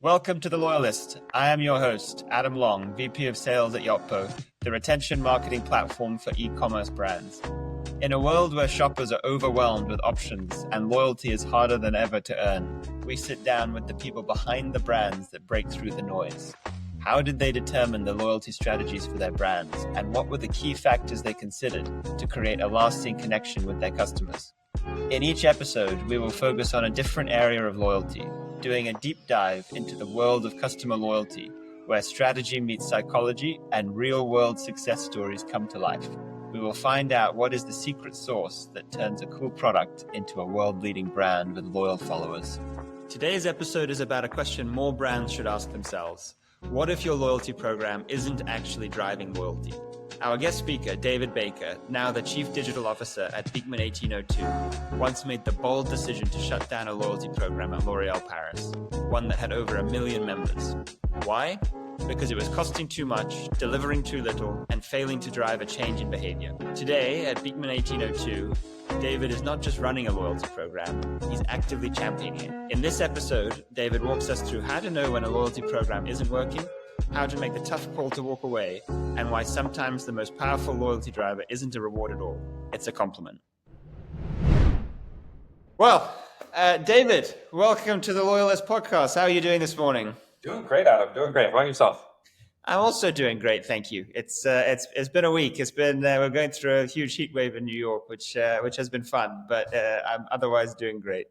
Welcome to The Loyalists. I am your host, Adam Long, VP of Sales at Yotpo, the retention marketing platform for e-commerce brands. In a world where shoppers are overwhelmed with options and loyalty is harder than ever to earn, we sit down with the people behind the brands that break through the noise. How did they determine the loyalty strategies for their brands, and what were the key factors they considered to create a lasting connection with their customers? In each episode, we will focus on a different area of loyalty, doing a deep dive into the world of customer loyalty, where strategy meets psychology and real-world success stories come to life. We will find out what is the secret sauce that turns a cool product into a world-leading brand with loyal followers. Today's episode is about a question more brands should ask themselves. What if your loyalty program isn't actually driving loyalty? Our guest speaker, David Baker, now the Chief Digital Officer at Beekman 1802, once made the bold decision to shut down a loyalty program at L'Oréal Paris, one that had over 1 million members. Why? Because it was costing too much, delivering too little, and failing to drive a change in behavior. Today, at Beekman 1802, David is not just running a loyalty program, he's actively championing it. In this episode, David walks us through how to know when a loyalty program isn't working, how to make the tough call to walk away, and why sometimes the most powerful loyalty driver isn't a reward at all. It's a compliment. Well, David, welcome to the Loyalist podcast. How are you doing this morning? Doing great, Adam. Doing great. How about yourself? I'm also doing great, thank you. It's been a week. It's been we're going through a huge heat wave in New York, which has been fun, but I'm otherwise doing great.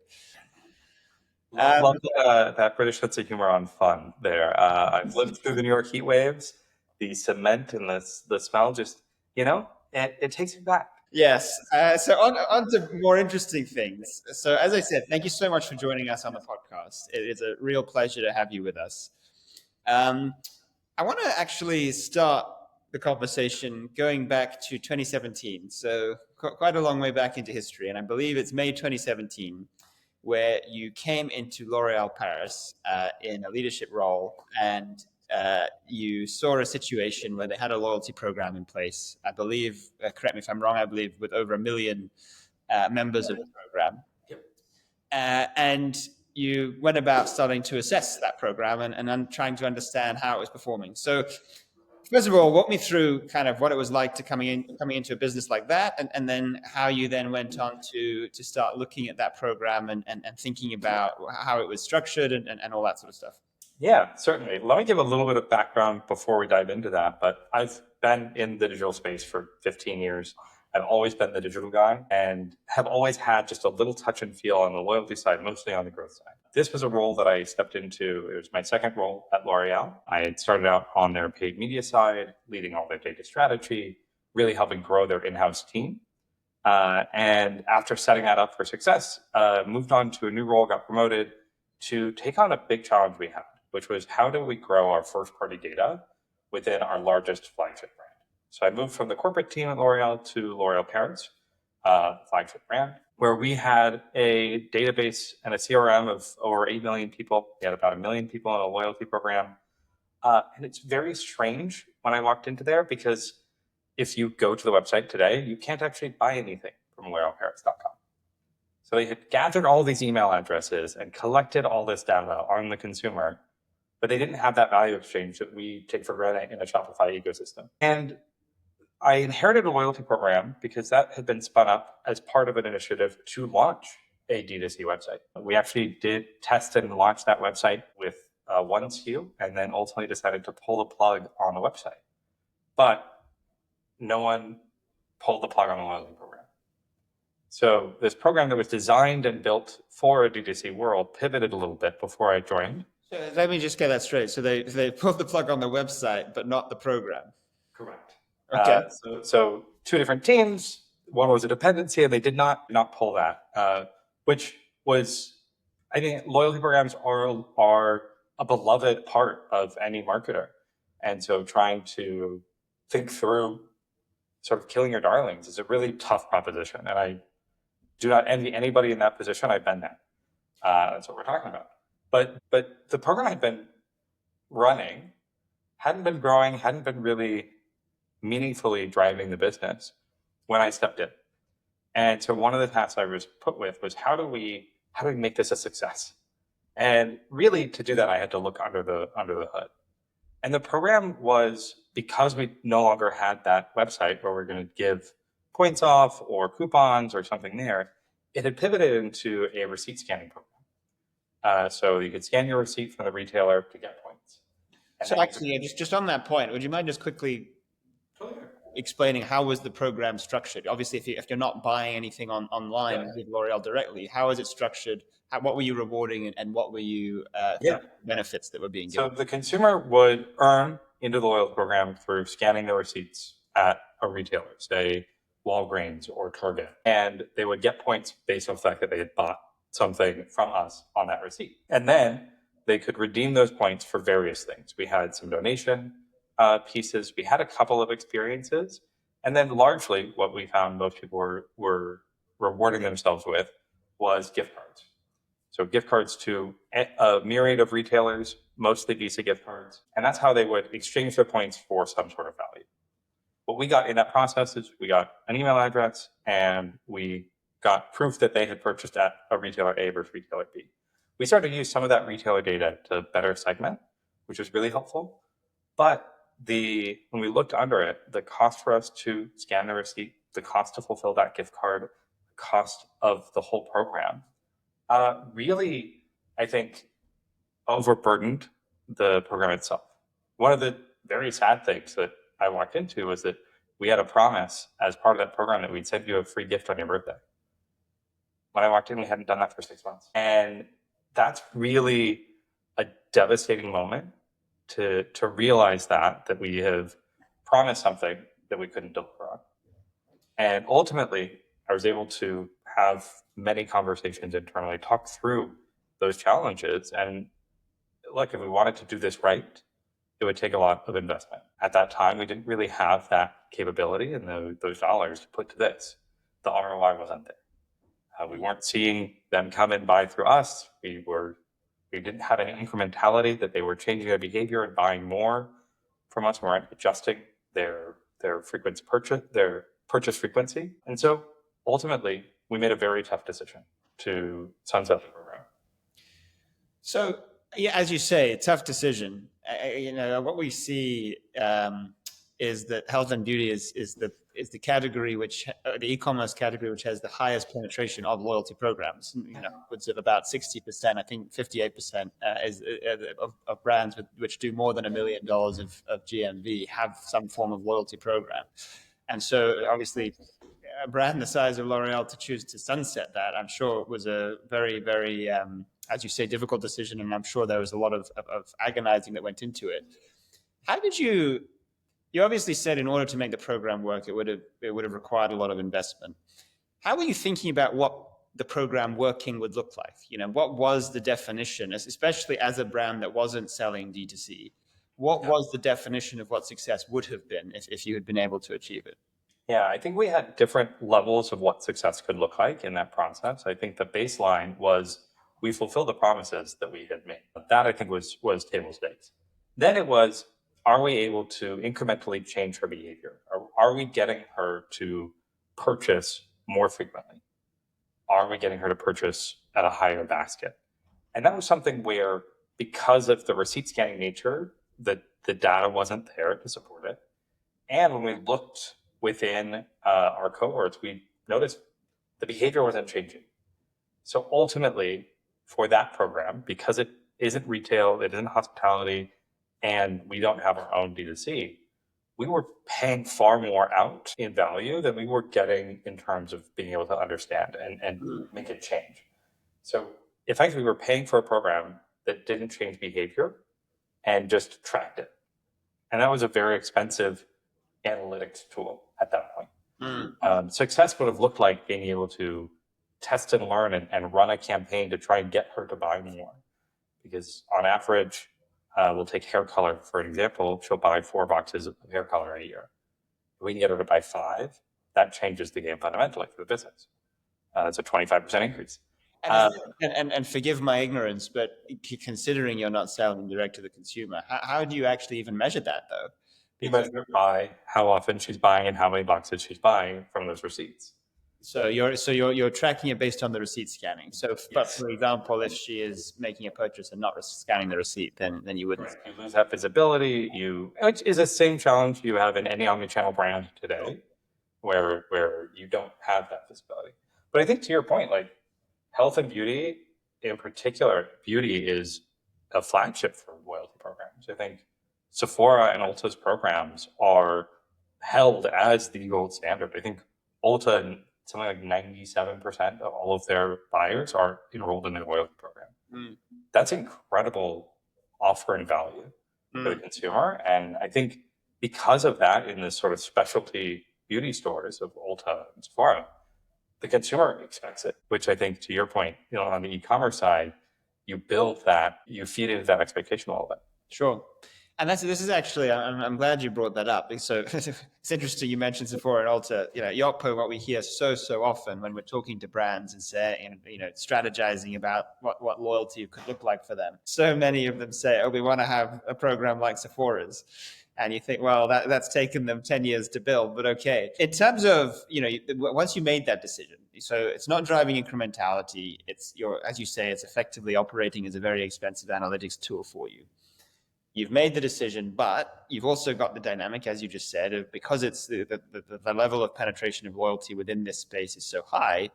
Love that British sense of humor on fun there. I've lived through the New York heat waves. The cement and the smell just, it takes me back. Yes. So on to more interesting things. So as I said, thank you so much for joining us on the podcast. It is a real pleasure to have you with us. I want to actually start the conversation going back to 2017. So quite a long way back into history. And I believe it's May 2017 where you came into L'Oréal Paris in a leadership role, and you saw a situation where they had a loyalty program in place. I believe, correct me if I'm wrong, I believe with over 1 million members of the program. Yep. And you went about starting to assess that program and trying to understand how it was performing. So first of all, walk me through kind of what it was like to coming into a business like that, and then how you then went on to start looking at that program and thinking about how it was structured and all that sort of stuff. Yeah, certainly. Let me give a little bit of background before we dive into that. But I've been in the digital space for 15 years. I've always been the digital guy and have always had just a little touch and feel on the loyalty side, mostly on the growth side. This was a role that I stepped into. It was my second role at L'Oréal. I had started out on their paid media side, leading all their data strategy, really helping grow their in-house team. And after setting that up for success, moved on to a new role, got promoted to take on a big challenge we had, which was how do we grow our first-party data within our largest flagship brand? So I moved from the corporate team at L'Oréal to L'Oréal Paris, flagship brand, where we had a database and a CRM of over 8 million people. We had about 1 million people in a loyalty program. And it's very strange when I walked into there, because if you go to the website today, you can't actually buy anything from LoyalParis.com. So they had gathered all these email addresses and collected all this data on the consumer, but they didn't have that value exchange that we take for granted in a Shopify ecosystem. And I inherited a loyalty program because that had been spun up as part of an initiative to launch a D2C website. We actually did test and launch that website with one SKU, and then ultimately decided to pull the plug on the website. But no one pulled the plug on the loyalty program. So this program that was designed and built for a D2C world pivoted a little bit before I joined. So let me just get that straight. So they pulled the plug on the website, but not the program. Correct. Okay. So two different teams. One was a dependency, and they did not pull that, which was, I think, loyalty programs are a beloved part of any marketer, and so trying to think through sort of killing your darlings is a really tough proposition, and I do not envy anybody in that position. I've been there. That's what we're talking about. But the program had been running, hadn't been growing, hadn't been really meaningfully driving the business when I stepped in. And so one of the tasks I was put with was how do we make this a success? And really, to do that, I had to look under the hood. And the program was, because we no longer had that website where we're going to give points off or coupons or something there, it had pivoted into a receipt scanning program. So you could scan your receipt from the retailer to get points. And So then actually, just on that point, would you mind just quickly explaining how was the program structured? Obviously, if you're not buying anything online with L'Oreal directly, how is it structured? What were you rewarding, and what were you benefits that were being given? So the consumer would earn into the loyalty program through scanning their receipts at a retailer, say Walgreens or Target, and they would get points based on the fact that they had bought something from us on that receipt. And then they could redeem those points for various things. We had some donation pieces. We had a couple of experiences. And then largely what we found most people were rewarding themselves with was gift cards. So gift cards to a myriad of retailers, mostly Visa gift cards. And that's how they would exchange their points for some sort of value. What we got in that process is we got an email address and we got proof that they had purchased at a retailer A versus retailer B. We started to use some of that retailer data to better segment, which was really helpful. But when we looked under it, the cost for us to scan the receipt, the cost to fulfill that gift card, the cost of the whole program, really, I think, overburdened the program itself. One of the very sad things that I walked into was that we had a promise as part of that program that we'd send you a free gift on your birthday. When I walked in, we hadn't done that for 6 months. And that's really a devastating moment to realize that we have promised something that we couldn't deliver on. And ultimately, I was able to have many conversations internally, talk through those challenges. And look, if we wanted to do this right, it would take a lot of investment. At that time, we didn't really have that capability and those dollars to put to this. The ROI wasn't there. We weren't seeing them come and buy through us. We didn't have any incrementality that they were changing their behavior and buying more from us. We weren't adjusting their purchase frequency. And so ultimately, we made a very tough decision to sunset the program. So, yeah, as you say, a tough decision. What we see is that health and beauty is the category the e-commerce category which has the highest penetration of loyalty programs. Upwards of about 60%, I think 58% of brands which do more than $1 million of GMV have some form of loyalty program. And so, obviously, a brand the size of L'Oreal to choose to sunset that, I'm sure it was a very, very, as you say, difficult decision, and I'm sure there was a lot of agonizing that went into it. How did you obviously said in order to make the program work, it would have required a lot of investment. How were you thinking about what the program working would look like? What was the definition, especially as a brand that wasn't selling D2C? What was the definition of what success would have been if you had been able to achieve it? Yeah, I think we had different levels of what success could look like in that process. I think the baseline was we fulfilled the promises that we had made. That, I think, was table stakes. Then it was, are we able to incrementally change her behavior? Are we getting her to purchase more frequently? Are we getting her to purchase at a higher basket? And that was something where, because of the receipt scanning nature, the data wasn't there to support it. And when we looked within our cohorts, we noticed the behavior wasn't changing. So ultimately, for that program, because it isn't retail, it isn't hospitality, and we don't have our own D2C, we were paying far more out in value than we were getting in terms of being able to understand and make it change. So effectively, we were paying for a program that didn't change behavior and just tracked it. And that was a very expensive analytics tool at that point. Success would have looked like being able to test and learn and run a campaign to try and get her to buy more. Because on average, we'll take hair color for an example. She'll buy 4 boxes of hair color a year. If we can get her to buy 5, that changes the game fundamentally for the business. It's a 25% increase. And forgive my ignorance, but considering you're not selling direct to the consumer, how do you actually even measure that, though? You measure by how often she's buying and how many boxes she's buying from those receipts. So you're tracking it based on the receipt scanning. So, but Yes. for example, if she is making a purchase and not scanning the receipt, then you wouldn't. Correct. You lose that visibility. Which is the same challenge you have in any omnichannel brand today, where you don't have that visibility. But I think to your point, like health and beauty, in particular, beauty is a flagship for loyalty programs. I think Sephora and Ulta's programs are held as the gold standard. I think Ulta, something like 97% of all of their buyers are enrolled in their loyalty program. Mm. That's incredible offer and value for the consumer. And I think because of that, in this sort of specialty beauty stores of Ulta and Sephora, the consumer expects it, which I think, to your point, on the e-commerce side, you build that, you feed into that expectation a little bit. Sure. And this is actually, I'm glad you brought that up. So it's interesting you mentioned Sephora and Ulta. Yotpo, what we hear so often when we're talking to brands and saying, strategizing about what loyalty could look like for them. So many of them say, oh, we want to have a program like Sephora's. And you think, well, that's taken them 10 years to build, but okay. In terms of, once you made that decision, so it's not driving incrementality. As you say, it's effectively operating as a very expensive analytics tool for you. You've made the decision, but you've also got the dynamic, as you just said, of because it's the level of penetration of loyalty within this space is so high,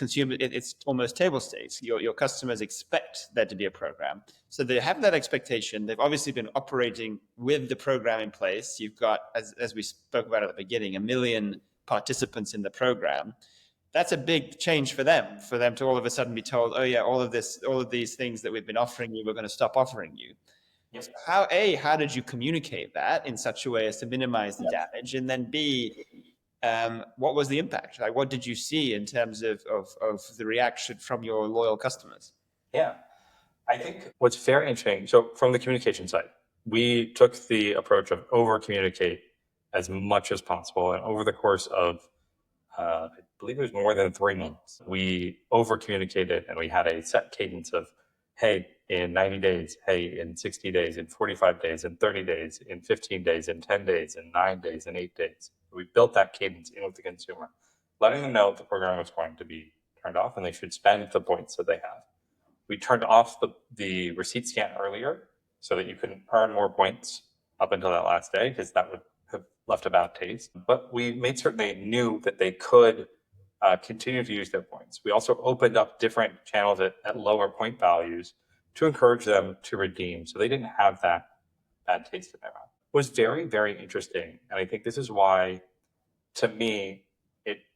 it's almost table stakes. Your customers expect there to be a program. So they have that expectation. They've obviously been operating with the program in place. You've got, as we spoke about at the beginning, 1 million participants in the program. That's a big change for them to all of a sudden be told, oh yeah, all of these things that we've been offering you, we're going to stop offering you. Yes. How did you communicate that in such a way as to minimize the damage? And then B, what was the impact? Like, what did you see in terms of the reaction from your loyal customers? Yeah. I think what's very interesting, so from the communication side, we took the approach of over-communicate as much as possible. And over the course of, I believe it was more than 3 months, we over-communicated and we had a set cadence of, hey, in 90 days, hey, in 60 days, in 45 days, in 30 days, in 15 days, in 10 days, in 9 days, in 8 days. We built that cadence in with the consumer, letting them know the program was going to be turned off and they should spend the points that they have. We turned off the receipt scan earlier so that you couldn't earn more points up until that last day, because that would have left a bad taste. But we made certain they knew that they could continue to use their points. We also opened up different channels at lower point values to encourage them to redeem, so they didn't have that bad taste in their mouth. It was very, very interesting. And I think this is why, to me,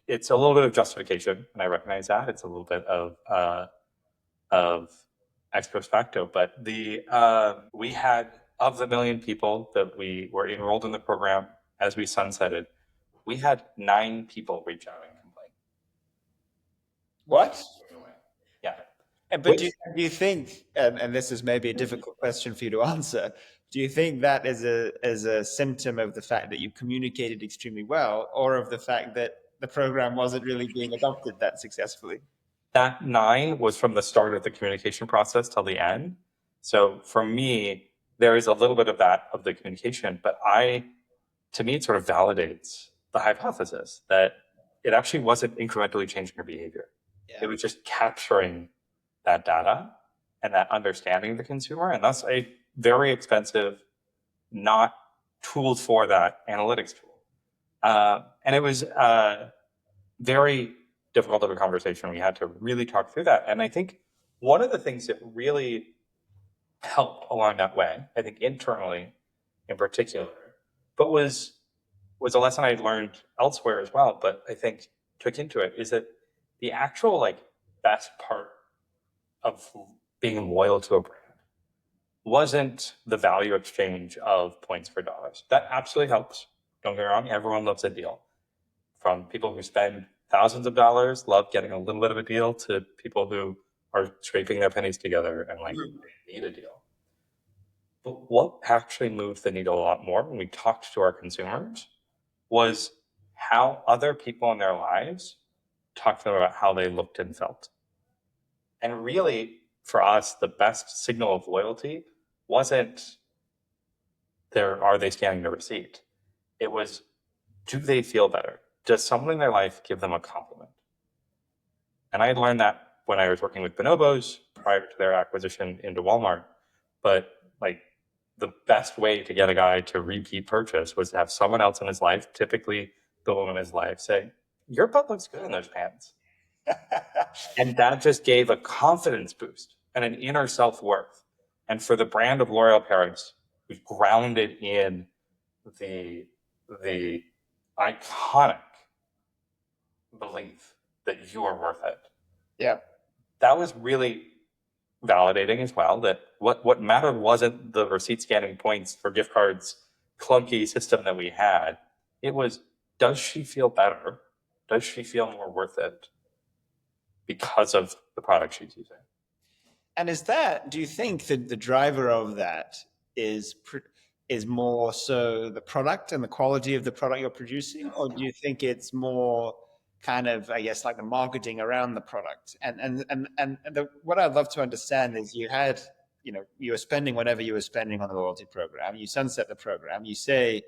it's a little bit of justification, and I recognize that. It's a little bit of ex post facto, but we had, of the 1 million people that we were enrolled in the program as we sunsetted, we had 9 people reach out and complain. What? Yeah. But do you think, and this is maybe a difficult question for you to answer, do you think that is a symptom of the fact that you communicated extremely well, or of the fact that the program wasn't really being adopted that successfully? That 9 was from the start of the communication process till the end. So for me, there is a little bit of that, of the communication, but to me, it sort of validates the hypothesis that it actually wasn't incrementally changing your behavior. Yeah. It was just capturing that data and that understanding of the consumer. And that's a very expensive, not tooled for that analytics tool. And it was very difficult of a conversation. We had to really talk through that. And I think one of the things that really helped along that way, I think internally in particular, but was a lesson I learned elsewhere as well, but I think took into it, is that the actual best part of being loyal to a brand wasn't the value exchange of points for dollars. That absolutely helps. Don't get me wrong, everyone loves a deal. From people who spend thousands of dollars, love getting a little bit of a deal, to people who are scraping their pennies together and need a deal. But what actually moved the needle a lot more when we talked to our consumers was how other people in their lives talked to them about how they looked and felt. And really, for us, the best signal of loyalty wasn't are they scanning the receipt? It was, do they feel better? Does someone in their life give them a compliment? And I had learned that when I was working with Bonobos prior to their acquisition into Walmart. But like the best way to get a guy to repeat purchase was to have someone else in his life, typically the woman in his life, say, "Your butt looks good in those pants." And that just gave a confidence boost and an inner self-worth. And for the brand of L'Oreal Paris, was grounded in the the iconic belief that you are worth it. Yeah. That was really validating as well, that what mattered wasn't the receipt scanning points for gift cards clunky system that we had. It was, does she feel better? Does she feel more worth it because of the product she's using? And do you think that the driver of that is more so the product and the quality of the product you're producing, or do you think it's more kind of, I guess, like the marketing around the product? What I'd love to understand is you were spending whatever you were spending on the loyalty program, you sunset the program, you say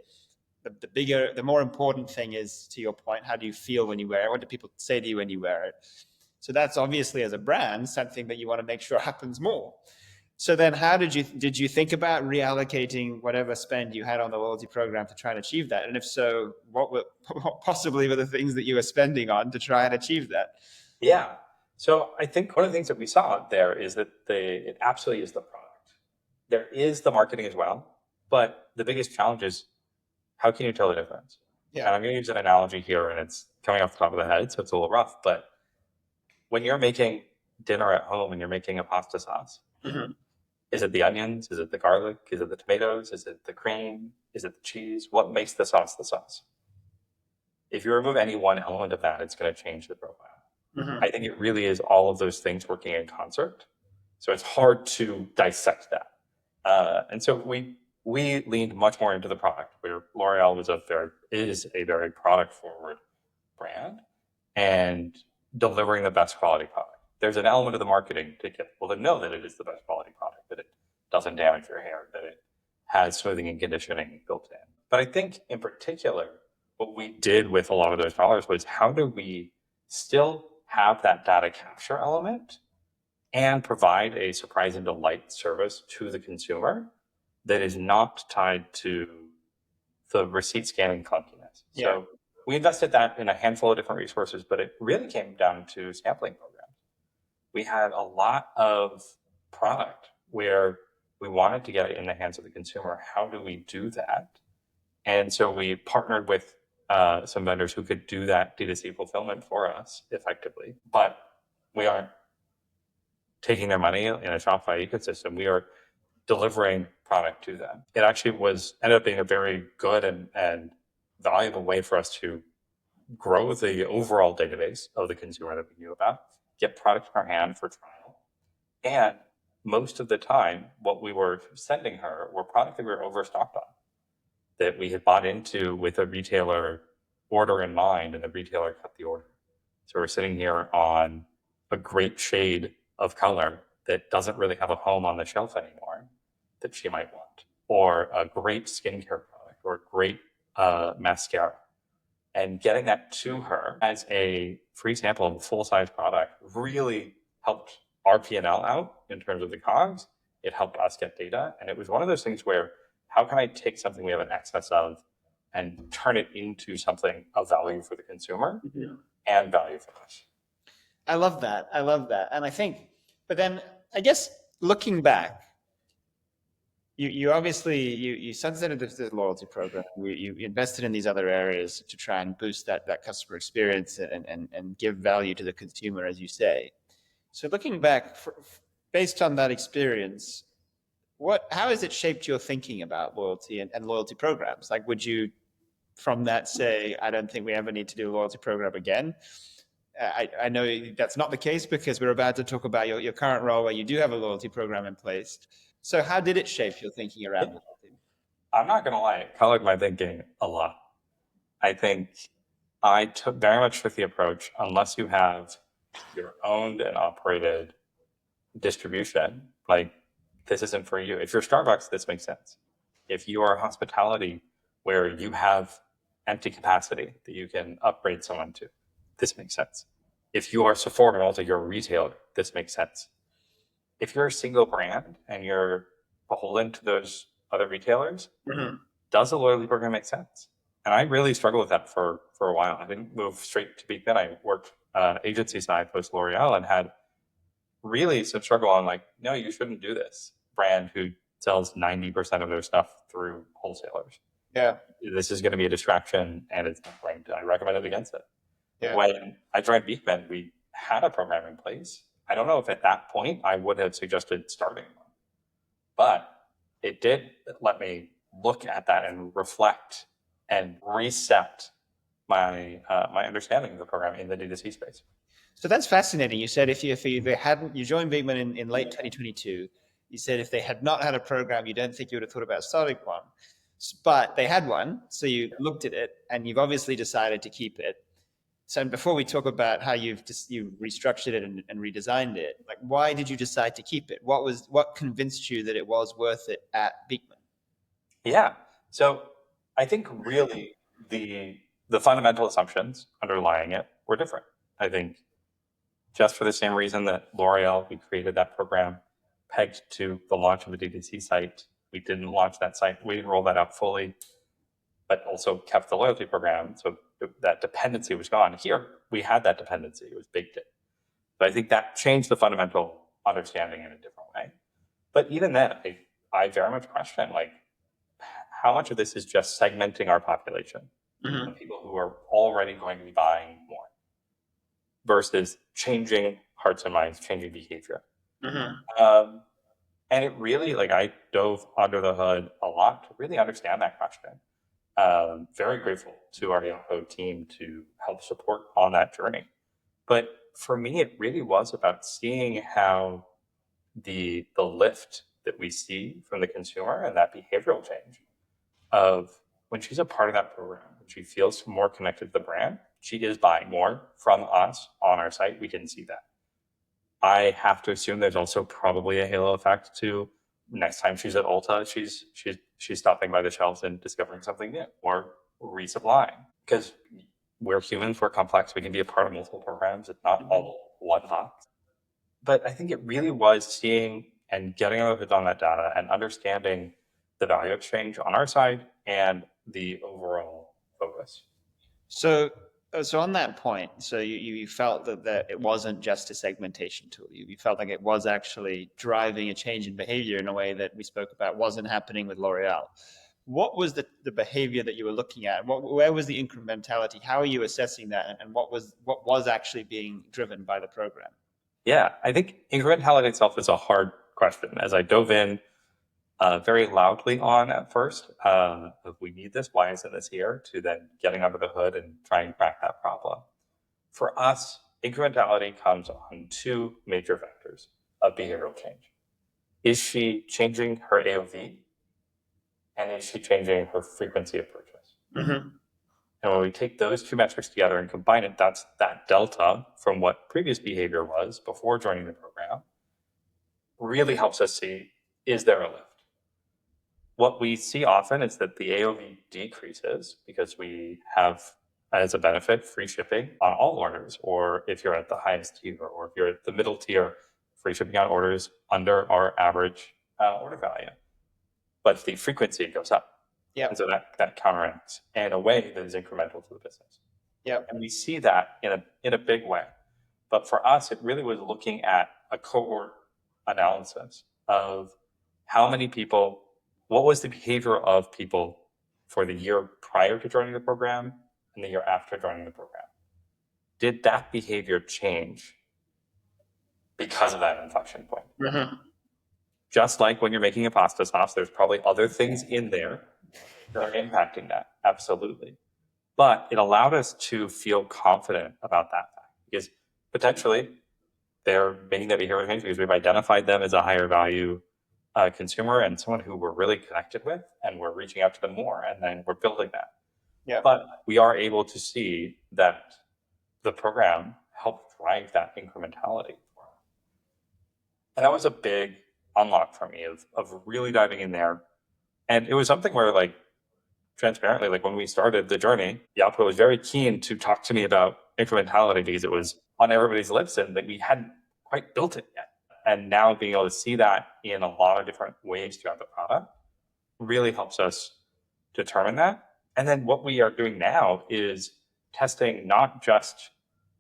the more important thing is, to your point, how do you feel when you wear it? What do people say to you when you wear it? So that's obviously, as a brand, something that you want to make sure happens more. So then how did you think about reallocating whatever spend you had on the loyalty program to try and achieve that? And if so, what possibly were the things that you were spending on to try and achieve that? Yeah. So I think one of the things that we saw there is that it absolutely is the product. There is the marketing as well, but the biggest challenge is, how can you tell the difference? Yeah. And I'm going to use an analogy here, and it's coming off the top of the head, so it's a little rough, but when you're making dinner at home and you're making a pasta sauce, is it the onions? Is it the garlic? Is it the tomatoes? Is it the cream? Is it the cheese? What makes the sauce the sauce? If you remove any one element of that, it's going to change the profile. I think it really is all of those things working in concert. So it's hard to dissect that. And so we leaned much more into the product, where L'Oreal is a very product forward brand, and delivering the best quality product. There's an element of the marketing to get people to know that it is the best quality product, that it doesn't damage your hair, that it has smoothing and conditioning built in. But I think in particular, what we did with a lot of those dollars was, how do we still have that data capture element and provide a surprise and delight service to the consumer that is not tied to the receipt scanning clunkiness? Yeah. So we invested that in a handful of different resources, but it really came down to sampling programs. We had a lot of product where we wanted to get it in the hands of the consumer. How do we do that? And so we partnered with some vendors who could do that D2C fulfillment for us effectively, but we aren't taking their money in a Shopify ecosystem. We are delivering product to them. It actually ended up being a very good and valuable way for us to grow the overall database of the consumer that we knew about, get product in our hand for trial. And most of the time, what we were sending her were product that we were overstocked on, that we had bought into with a retailer order in mind, and the retailer cut the order. So we're sitting here on a great shade of color that doesn't really have a home on the shelf anymore that she might want, or a great skincare product, or a great mascara. And getting that to her as a free sample of a full-size product really helped our P&L out in terms of the COGS. It helped us get data. And it was one of those things where, how can I take something we have an excess of and turn it into something of value for the consumer and value for us? I love that. And I think, but then I guess looking back, you obviously you sunsetted the loyalty program. You invested in these other areas to try and boost that customer experience and give value to the consumer, as you say. So looking back, based on that experience, how has it shaped your thinking about loyalty and loyalty programs? Like, would you, from that, say, I don't think we ever need to do a loyalty program again? I know that's not the case, because we're about to talk about your current role where you do have a loyalty program in place. So how did it shape your thinking around it? I'm not going to lie, it colored my thinking a lot. I think I very much took the approach, unless you have your owned and operated distribution, like, this isn't for you. If you're Starbucks, this makes sense. If you are hospitality, where you have empty capacity that you can upgrade someone to, this makes sense. If you are Sephora and also you're a retailer, this makes sense. If you're a single brand and you're beholden to those other retailers, does a loyalty program make sense? And I really struggled with that for a while. I didn't move straight to Beekman. I worked agency side post L'Oreal and had really some struggle on like, no, you shouldn't do this. Brand who sells 90% of their stuff through wholesalers. Yeah. This is going to be a distraction and it's going to, I recommended against it. Yeah. When I joined Beekman, we had a program in place. I don't know if at that point I would have suggested starting one, but it did let me look at that and reflect and reset my my understanding of the program in the D2C space. So that's fascinating. You said if they hadn't, you joined Beekman in late 2022. You said if they had not had a program, you don't think you would have thought about starting one. But they had one, so you looked at it, and you've obviously decided to keep it. So before we talk about how you restructured it and redesigned it, like why did you decide to keep it? What convinced you that it was worth it at Beekman? Yeah. So I think really the fundamental assumptions underlying it were different. I think just for the same reason that L'Oreal, we created that program pegged to the launch of the D2C site. We didn't launch that site. We didn't roll that out fully, but also kept the loyalty program. So that dependency was gone. Here, we had that dependency. It was baked in. But I think that changed the fundamental understanding in a different way. But even then, I very much question, like, how much of this is just segmenting our population, the people who are already going to be buying more, versus changing hearts and minds, changing behavior. And it really, like, I dove under the hood a lot to really understand that question. Very grateful to our Yahoo team to help support on that journey. But for me, it really was about seeing how the lift that we see from the consumer and that behavioral change of when she's a part of that program, when she feels more connected to the brand, she is buying more from us on our site. We didn't see that. I have to assume there's also probably a halo effect to next time she's at Ulta, she's stopping by the shelves and discovering something new or resupplying. Because we're humans, we're complex, we can be a part of multiple programs. It's not all one box. But I think it really was seeing and getting a bit on that data and understanding the value exchange on our side and the overall focus. So on that point, so you felt that it wasn't just a segmentation tool. You felt like it was actually driving a change in behavior in a way that we spoke about wasn't happening with L'Oreal. What was the behavior that you were looking at? Where was the incrementality? How are you assessing that? And what was actually being driven by the program? Yeah, I think incrementality itself is a hard question. As I dove in very loudly on at first, if we need this, why isn't this here? To then getting under the hood and trying to crack that problem. For us, incrementality comes on two major vectors of behavioral change. Is she changing her AOV? And is she changing her frequency of purchase? And when we take those two metrics together and combine it, that's that delta from what previous behavior was before joining the program, really helps us see, is there a lift? What we see often is that the AOV decreases because we have, as a benefit, free shipping on all orders, or if you're at the highest tier, or if you're at the middle tier, free shipping on orders under our average order value. But the frequency goes up. Yeah. And so that counteracts in a way that is incremental to the business. Yeah. And we see that in a big way. But for us, it really was looking at a cohort analysis of how many people, what was the behavior of people for the year prior to joining the program and the year after joining the program. Did that behavior change because of that inflection point? Just like when you're making a pasta sauce, there's probably other things in there that are impacting that. Absolutely. But it allowed us to feel confident about that fact because potentially they're making that behavior change because we've identified them as a higher value consumer and someone who we're really connected with, and we're reaching out to them more, and then we're building that. Yeah. But we are able to see that the program helped drive that incrementality. And that was a big unlock for me of really diving in there. And it was something where, like, transparently, like when we started the journey, Yapo was very keen to talk to me about incrementality because it was on everybody's lips and that we hadn't quite built it yet. And now being able to see that in a lot of different ways throughout the product really helps us determine that. And then what we are doing now is testing not just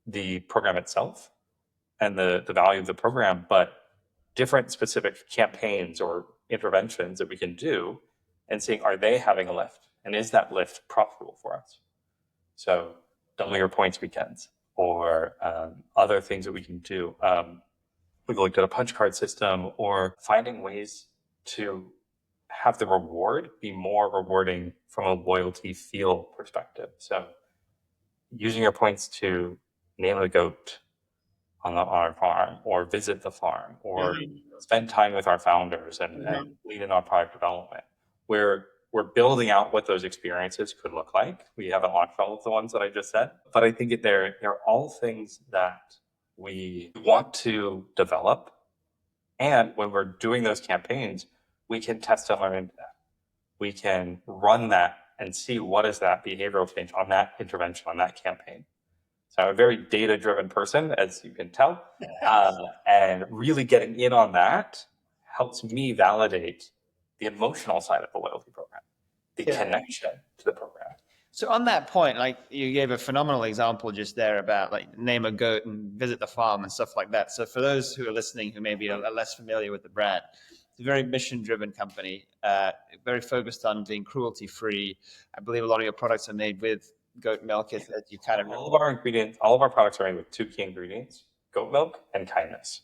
the program itself and the value of the program, but different specific campaigns or interventions that we can do and seeing, are they having a lift? And is that lift profitable for us? So double your points weekends or other things that we can do. We've looked at a punch card system or finding ways to have the reward be more rewarding from a loyalty feel perspective. So using your points to name a goat on our farm or visit the farm or spend time with our founders and lead in our product development. We're building out what those experiences could look like. We haven't launched all of the ones that I just said, but I think they're all things that we want to develop. And when we're doing those campaigns, we can test and learn into that. We can run that and see what is that behavioral change on that intervention, on that campaign. So I'm a very data-driven person, as you can tell, and really getting in on that helps me validate the emotional side of the loyalty program, the connection to the program. So on that point, like you gave a phenomenal example just there about like name a goat and visit the farm and stuff like that. So for those who are listening who maybe are less familiar with the brand, it's a very mission-driven company, very focused on being cruelty-free. I believe a lot of your products are made with goat milk. If you kind of all of our products are made with two key ingredients: goat milk and kindness.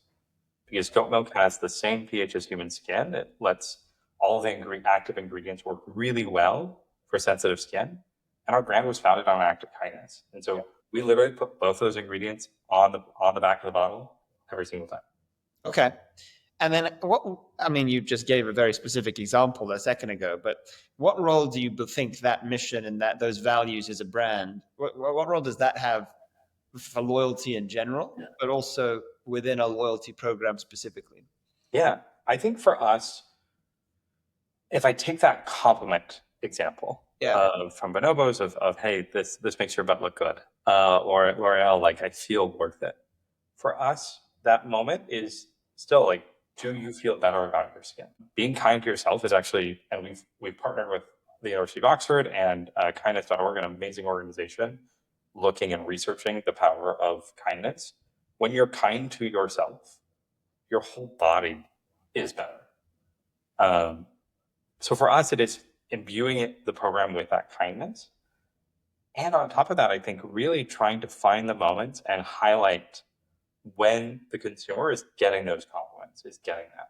Because goat milk has the same pH as human skin, it lets all the active ingredients work really well for sensitive skin. And our brand was founded on an act of kindness. And so we literally put both those ingredients on the back of the bottle every single time. Okay. And then you just gave a very specific example a second ago, but what role do you think that mission and those values as a brand, what role does that have for loyalty in general, but also within a loyalty program specifically? Yeah, I think for us, if I take that compliment example from Bonobos of hey, this makes your butt look good, or L'Oreal, like I feel worth it. For us, that moment is still like, do you feel better about your skin? Being kind to yourself is actually, and we've partnered with the University of Oxford and kindness.org, an amazing organization looking and researching the power of kindness. When you're kind to yourself, your whole body is better. So for us, it is imbuing the program with that kindness. And on top of that, I think really trying to find the moments and highlight when the consumer is getting those compliments, is getting that.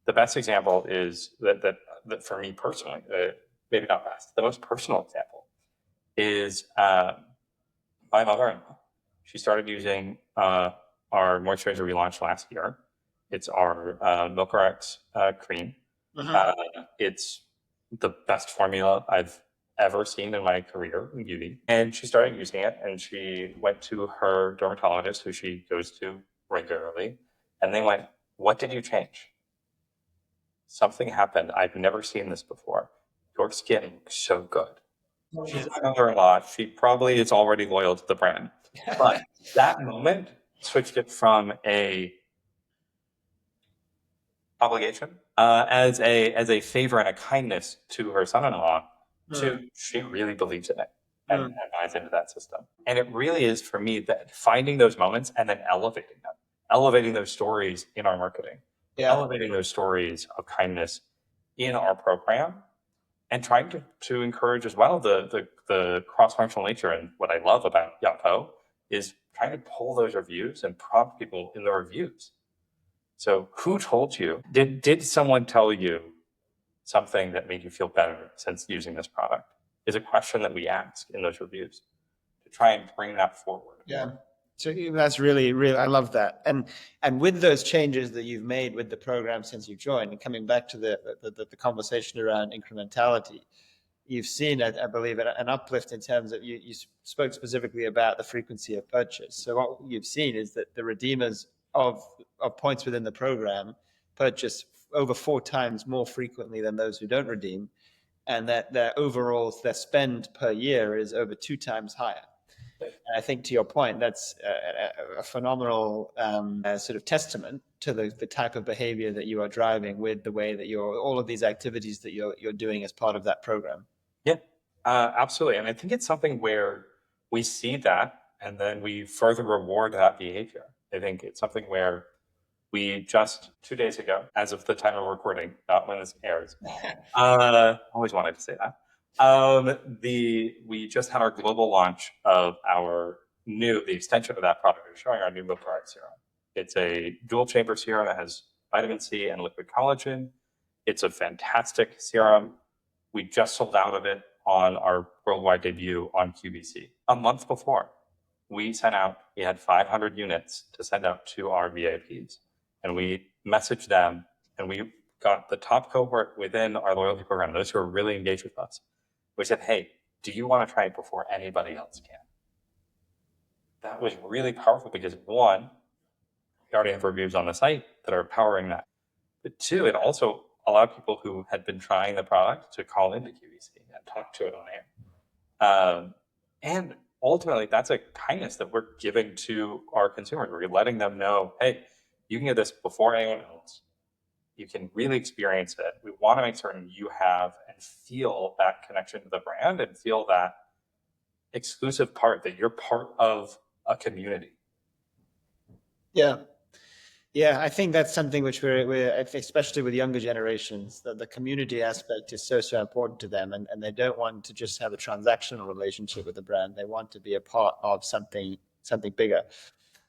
The best example is that for me personally, maybe not best, the most personal example is my mother-in-law. She started using our moisturizer we launched last year. It's our MilkRx cream. It's the best formula I've ever seen in my career in beauty. And she started using it, and she went to her dermatologist, who she goes to regularly, and they went, "What did you change?" "Something happened. I've never seen this before. Your skin looks so good." She's my mother-in-law. She probably is already loyal to the brand. But that moment switched it from a obligation as a favor and a kindness to her son-in-law to she really believes in it and buys into that system. And it really is, for me, that finding those moments and then elevating those stories in our marketing, elevating those stories of kindness in our program, and trying to encourage as well the cross-functional nature. And what I love about Yapo is trying to pull those reviews and prompt people in the reviews. So who told you? Did someone tell you something that made you feel better since using this product? Is a question that we ask in those reviews to try and bring that forward. Yeah. So that's really, really, I love that. And with those changes that you've made with the program since you've joined, and coming back to the conversation around incrementality, you've seen, I believe, an uplift in terms of, you spoke specifically about the frequency of purchase. So what you've seen is that the redeemers of points within the program purchase over 4 times more frequently than those who don't redeem, and that their spend per year is over 2 times higher. And I think to your point, that's a phenomenal sort of testament to the type of behavior that you are driving with the way that all of these activities that you're doing as part of that program. Yeah, absolutely. And I think it's something where we see that and then we further reward that behavior. I think it's something where we just 2 days ago, as of the time of recording, not when this airs, always wanted to say that. We just had our global launch of the extension of that product. We're showing our new Milk-Pride serum. It's a dual chamber serum that has vitamin C and liquid collagen. It's a fantastic serum. We just sold out of it on our worldwide debut on QVC. A month before, we had 500 units to send out to our VIPs. And we messaged them, and we got the top cohort within our loyalty program, those who are really engaged with us. We said, hey, do you want to try it before anybody else can? That was really powerful because, one, we already have reviews on the site that are powering that. But two, it also allowed people who had been trying the product to call into QVC and talk to it on air. And ultimately, that's a kindness that we're giving to our consumers. We're letting them know, hey, you can get this before anyone else. You can really experience it. We want to make certain you have and feel that connection to the brand and feel that exclusive part, that you're part of a community. Yeah. Yeah, I think that's something which we're especially with younger generations, that the community aspect is so important to them, and they don't want to just have a transactional relationship with the brand. They want to be a part of something bigger.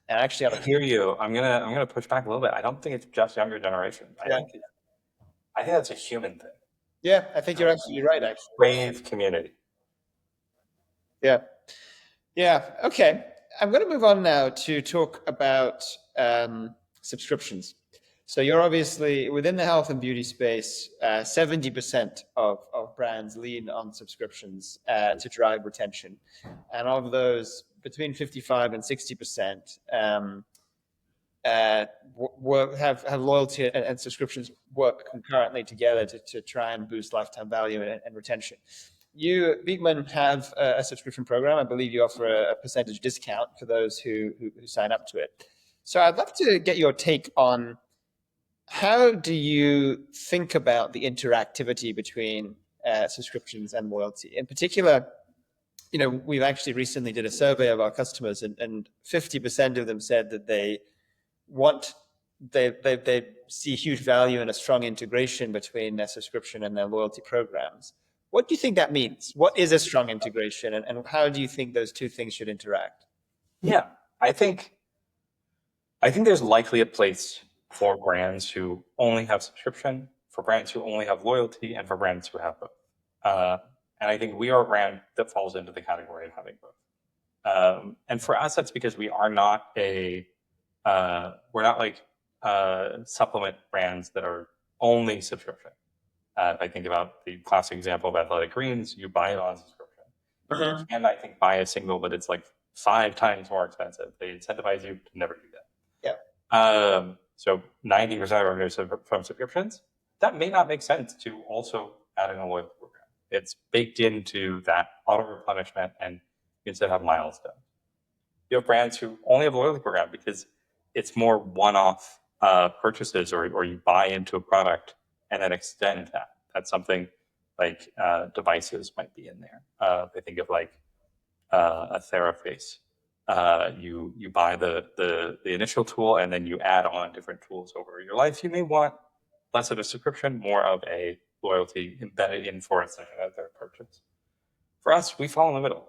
And actually, I hear you. I'm gonna push back a little bit. I don't think it's just younger generation. I think that's a human thing. Yeah, I think you're absolutely right. Actually, Brave community. Yeah. Okay, I'm going to move on now to talk about subscriptions. So you're obviously within the health and beauty space. 70% of brands lean on subscriptions to drive retention, and of those, between 55 and 60% have loyalty and subscriptions work concurrently together to try and boost lifetime value and retention. You, Beekman, have a subscription program. I believe you offer a percentage discount for those who sign up to it. So I'd love to get your take on how do you think about the interactivity between subscriptions and loyalty? In particular, we've actually recently did a survey of our customers, and 50% of them said that they see huge value in a strong integration between their subscription and their loyalty programs. What do you think that means? What is a strong integration, and how do you think those two things should interact? Yeah, I think there's likely a place for brands who only have subscription, for brands who only have loyalty, and for brands who have both. And I think we are a brand that falls into the category of having both. And for us, that's because we are not we're not like supplement brands that are only subscription. If I think about the classic example of Athletic Greens, you buy it on subscription. You can, I think, buy a single, but it's like 5 times more expensive. They incentivize you to never do that. Yeah. So 90% of revenue is from subscriptions. That may not make sense to also add in a loyalty program. It's baked into that auto replenishment, and you instead have milestones. You have brands who only have a loyalty program because it's more one-off purchases, or you buy into a product and then extend that. That's something like devices might be in there. I think of like a TheraFace. You buy the initial tool, and then you add on different tools over your life. You may want less of a subscription, more of a loyalty embedded in for a second or third purchase. For us, we fall in the middle.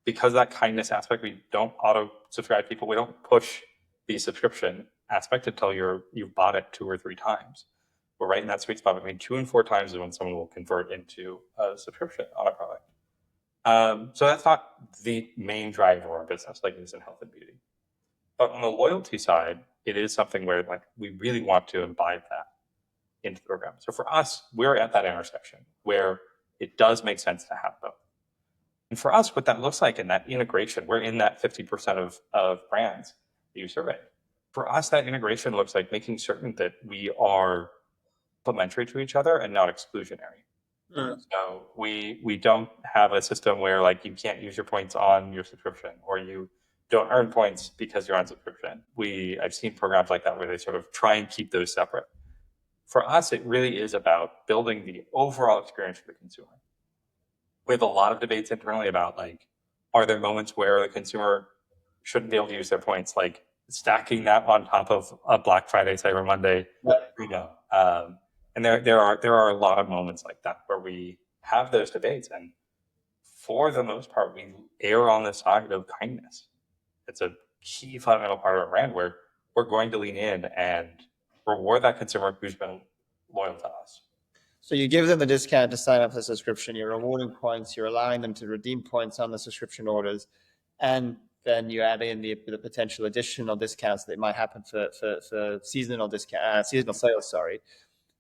Because of that kindness aspect, we don't auto subscribe people. We don't push the subscription aspect until you've bought it 2 or 3 times. We're right in that sweet spot between 2 and 4 times is when someone will convert into a subscription on a product. So that's not the main driver of our business like it is in health and beauty. But on the loyalty side, it is something where we really want to imbibe that into the program. So for us, we're at that intersection where it does make sense to have both. And for us, what that looks like in that integration, we're in that 50% of brands that you surveyed. For us, that integration looks like making certain that we are complementary to each other and not exclusionary. So we don't have a system where like you can't use your points on your subscription, or you don't earn points because you're on subscription. I've seen programs like that where they sort of try and keep those separate. For us, it really is about building the overall experience for the consumer. We have a lot of debates internally about like, are there moments where the consumer shouldn't be able to use their points, like stacking that on top of a Black Friday, Cyber Monday, you know. And there are a lot of moments like that where we have those debates, and for the most part, we err on the side of kindness. It's a key fundamental part of our brand where we're going to lean in and reward that consumer who's been loyal to us. So you give them the discount to sign up for the subscription, you're rewarding points, you're allowing them to redeem points on the subscription orders, and then you add in the potential additional discounts that might happen for seasonal sales, sorry.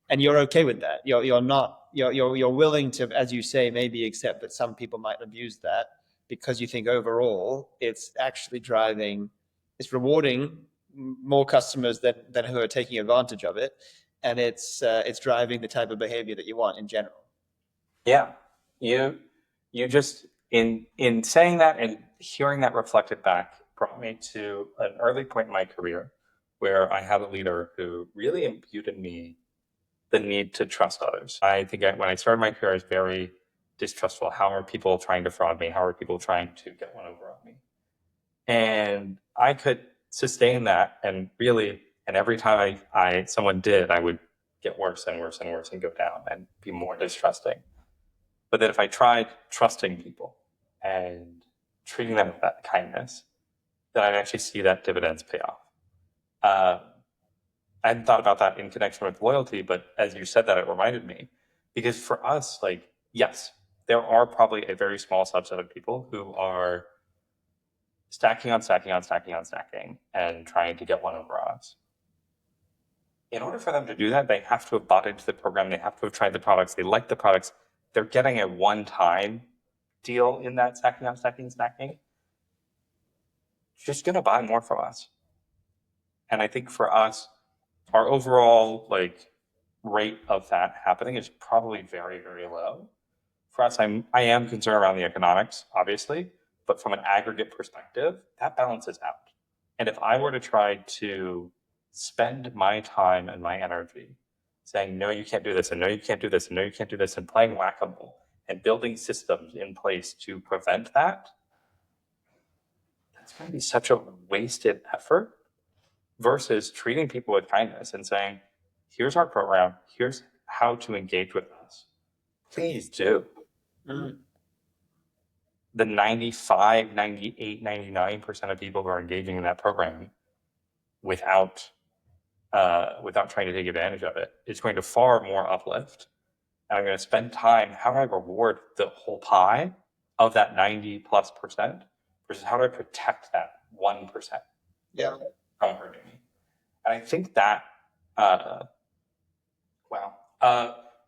And you're okay with that. You're willing to, as you say, maybe accept that some people might abuse that, because you think overall it's actually it's rewarding more customers than who are taking advantage of it, and it's driving the type of behavior that you want in general. Yeah, you just in saying that and hearing that reflected back brought me to an early point in my career where I had a leader who really imbued in me the need to trust others. I think when I started my career, I was very distrustful. How are people trying to fraud me? How are people trying to get one over on me? And I could sustain that, and every time someone did, I would get worse and worse and worse and go down and be more distrusting. But then if I tried trusting people and treating them with that kindness, then I'd actually see that dividends pay off. I hadn't thought about that in connection with loyalty, but as you said that, it reminded me. Because for us, like, yes, there are probably a very small subset of people who are stacking on stacking on stacking on stacking and trying to get one over us. In order for them to do that, they have to have bought into the program. They have to have tried the products. They like the products. They're getting a one-time deal in that stacking on stacking stacking. Just going to buy more from us. And I think for us, our overall like rate of that happening is probably very, very low. For us, I am concerned around the economics, obviously, but from an aggregate perspective, that balances out. And if I were to try to spend my time and my energy saying, no, you can't do this, and no, you can't do this, and no, you can't do this, and playing whack-a-mole and building systems in place to prevent that, that's going to be such a wasted effort versus treating people with kindness and saying, here's our program, here's how to engage with us. Please do. Mm-hmm. The 95, 98, 99% of people who are engaging in that program without trying to take advantage of it, it's going to far more uplift. And I'm going to spend time, how do I reward the whole pie of that 90+% versus how do I protect that 1% from hurting me? And I think that,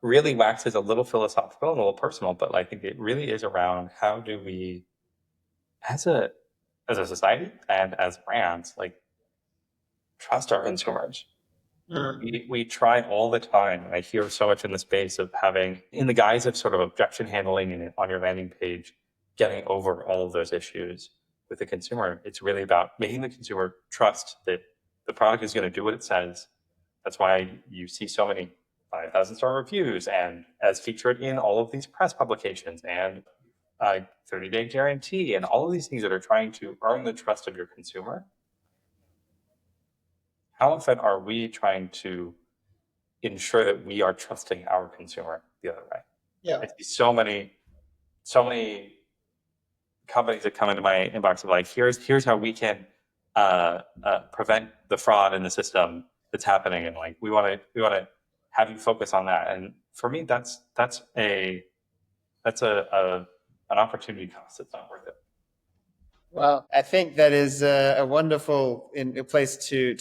really waxes a little philosophical and a little personal, but I think it really is around how do we, as a society and as brands, like trust our consumers. Mm-hmm. We try all the time. I hear so much in the space of having, in the guise of sort of objection handling on your landing page, getting over all of those issues with the consumer. It's really about making the consumer trust that the product is going to do what it says. That's why you see so many 5,000-star reviews and as featured in all of these press publications and 30-day guarantee and all of these things that are trying to earn the trust of your consumer. How often are we trying to ensure that we are trusting our consumer the other way? Yeah. I see so many companies that come into my inbox of like, here's how we can prevent the fraud in the system that's happening, and like we want to have you focus on that. And for me, that's an opportunity cost that's not worth it. Well, I think that is a wonderful place to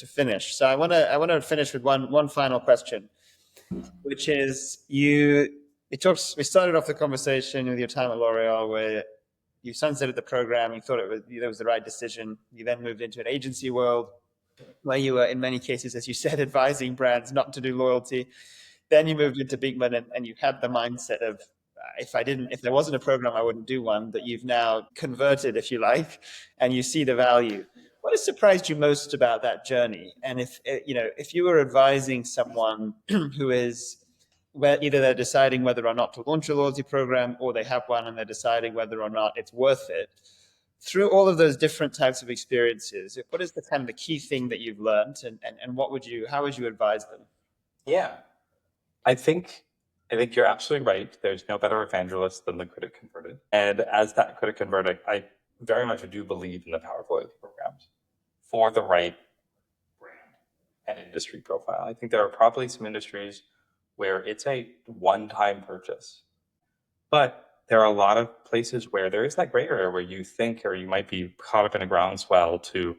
finish. So I want to finish with one final question, which is we started off the conversation with your time at L'Oreal where you sunsetted the program. You thought it was the right decision. You then moved into an agency world where you were, in many cases, as you said, advising brands not to do loyalty. Then you moved into Beekman, and you had the mindset of, if there wasn't a program, I wouldn't do one, that you've now converted, if you like, and you see the value. What has surprised you most about that journey? And if you were advising someone who is, where either they're deciding whether or not to launch a loyalty program, or they have one and they're deciding whether or not it's worth it, through all of those different types of experiences, what is the kind of the key thing that you've learned, and how would you advise them? Yeah, I think you're absolutely right. There's no better evangelist than the critic converted. And as that critic converted, I very much do believe in the power of loyalty programs for the right brand and industry profile. I think there are probably some industries where it's a one-time purchase, but there are a lot of places where there is that gray area where you think, or you might be caught up in a groundswell to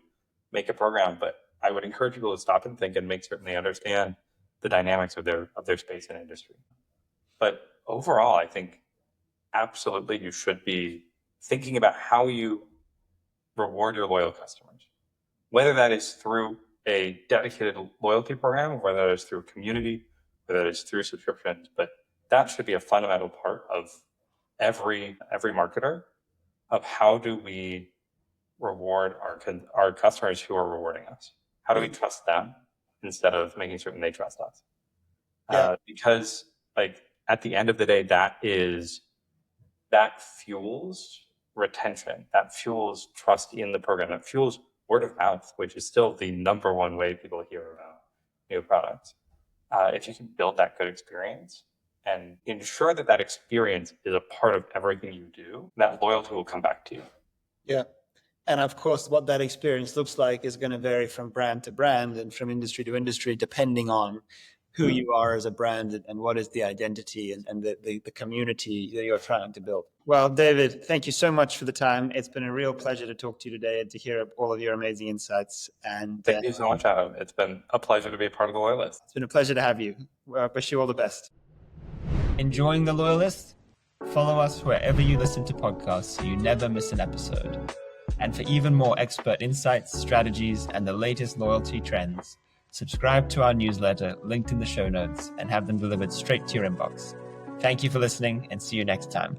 make a program. But I would encourage people to stop and think and make certain they understand the dynamics of their space and industry. But overall, I think absolutely you should be thinking about how you reward your loyal customers, whether that is through a dedicated loyalty program, or whether that is through a community, whether that is through subscriptions. But that should be a fundamental part of every marketer, of how do we reward our customers who are rewarding us? How do we trust them instead of making certain they trust us? Yeah. Because at the end of the day, that fuels retention, that fuels trust in the program, that fuels word of mouth, which is still the number one way people hear about new products. If you can build that good experience and ensure that experience is a part of everything you do, that loyalty will come back to you. Yeah. And of course, what that experience looks like is going to vary from brand to brand and from industry to industry, depending on who you are as a brand and what is the identity and the community that you're trying to build. Well, David, thank you so much for the time. It's been a real pleasure to talk to you today and to hear all of your amazing insights. And thank you so much, Adam. It's been a pleasure to be a part of the Loyalists. It's been a pleasure to have you. I wish you all the best. Enjoying the Loyalists? Follow us wherever you listen to podcasts so you never miss an episode. And for even more expert insights, strategies, and the latest loyalty trends, subscribe to our newsletter linked in the show notes and have them delivered straight to your inbox. Thank you for listening, and see you next time.